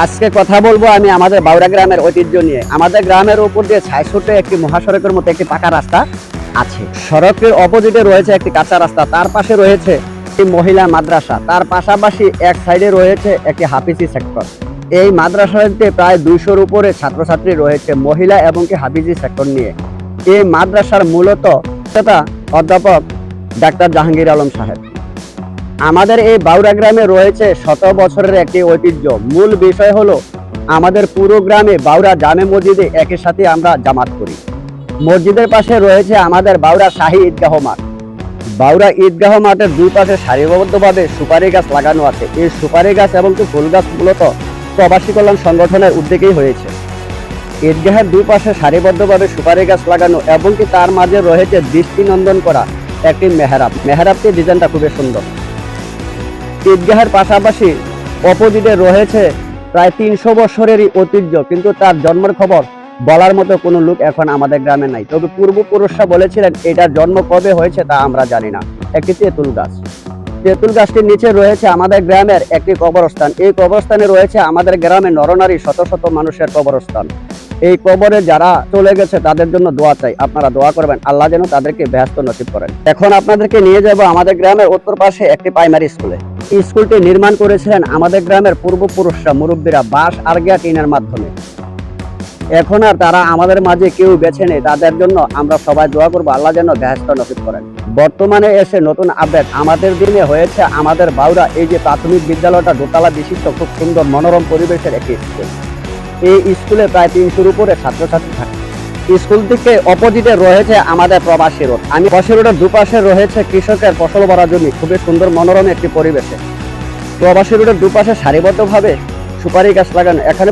আজকে কথা বলবো আমি আমাদের বাউরা গ্রামের ঐতিহ্য নিয়ে। আমাদের গ্রামের উপর দিয়ে ৬৬ একটি মহাসড়কের মতো একটি পাকা রাস্তা আছে। সড়কের অপোজিটে রয়েছে একটি কাঁচা রাস্তা, তার পাশে রয়েছে একটি মহিলা মাদ্রাসা, তার পাশাপাশি এক সাইডে রয়েছে একটি হাফিজি সেক্টর। এই মাদ্রাসাতে প্রায় ২০০-র উপরে ছাত্রছাত্রী রয়েছে মহিলা এবং কি হাফিজি সেক্টর নিয়ে। এই মাদ্রাসার মূলত অধ্যাপক ডাক্তার জাহাঙ্গীর আলম সাহেব। আমাদের এই বাউরা গ্রামে রয়েছে ১০০ বছরের একটি ঐতিহ্য। মূল বিষয় হলো আমাদের পুরো গ্রামে বাউরা জামে মসজিদে একই সাথে আমরা জামাত করি। মসজিদের পাশে রয়েছে আমাদের বাউরা শাহী ঈদগাহ মাঠ। বাউরা ঈদগাহ মাঠের দুই পাশে সারিবদ্ধভাবে সুপারি গাছ লাগানো আছে। এই সুপারি গাছ এবং ফুল গাছ মূলত প্রবাসী কল্যাণ সংগঠনের উদ্যোগেই হয়েছে। ঈদগাহের দুই পাশে সারিবদ্ধভাবে সুপারি গাছ লাগানো এবং কি তার মাঝে রয়েছে দৃষ্টিনন্দন করা একটি মেহরাব। মেহরাবটির ডিজাইনটা খুবই সুন্দর। ঈদগাহের পাশাপাশি অপোজিটে রয়েছে প্রায় ৩০০ বছরেরই ঐতিহ্য, কিন্তু তার জন্মের খবর বলার মতো কোনো লোক এখন আমাদের গ্রামে নাই। তবে পূর্বপুরুষরা বলেছিলেন এটার জন্ম কবে হয়েছে তা আমরা জানি না। একটি তেঁতুল গাছ। তেঁতুল গাছটির নিচে রয়েছে আমাদের গ্রামের একটি কবরস্থান। এই কবরস্থানে রয়েছে আমাদের গ্রামে নরনারী শত শত মানুষের কবরস্থান। এই কবরে যারা চলে গেছে তাদের জন্য দোয়া চাই, আপনারা দোয়া করবেন আল্লাহ যেন তাদেরকে বেহেশত নসিব করেন। এখন আপনাদেরকে নিয়ে যাব আমাদের গ্রামের উত্তর পাশে একটি প্রাইমারি স্কুলে। স্কুলটি নির্মাণ করেছিলেন আমাদের গ্রামের পূর্বপুরুষরা, মুরব্বীরা বাঁশ আর টিনের মাধ্যমে। এখন আর তারা আমাদের মাঝে কেউ বেছে নেই, তাদের জন্য আমরা সবাই দোয়া করবো আল্লাহ যেন বেহেশত নসিব করেন। বর্তমানে এসে নতুন আপডেট, আমাদের দিনে হয়েছে আমাদের বাউরা এই যে প্রাথমিক বিদ্যালয়টা দোতলা বিশিষ্ট খুব সুন্দর মনোরম পরিবেশের একটি স্কুল। এই স্কুলে প্রায় ৩০০-র উপরে ছাত্রছাত্রী থাকে। স্কুল থেকে অপোজিটে রয়েছে আমাদের প্রবাসী রোড। প্রবাসী রোডের দুপাশে রয়েছে কৃষকের ফসল ভরা জমি, খুবই সুন্দর মনোরম একটি পরিবেশে। প্রবাসী রোডের দুপাশে সারিবদ্ধভাবে সুপারি গাছ লাগানো। এখানে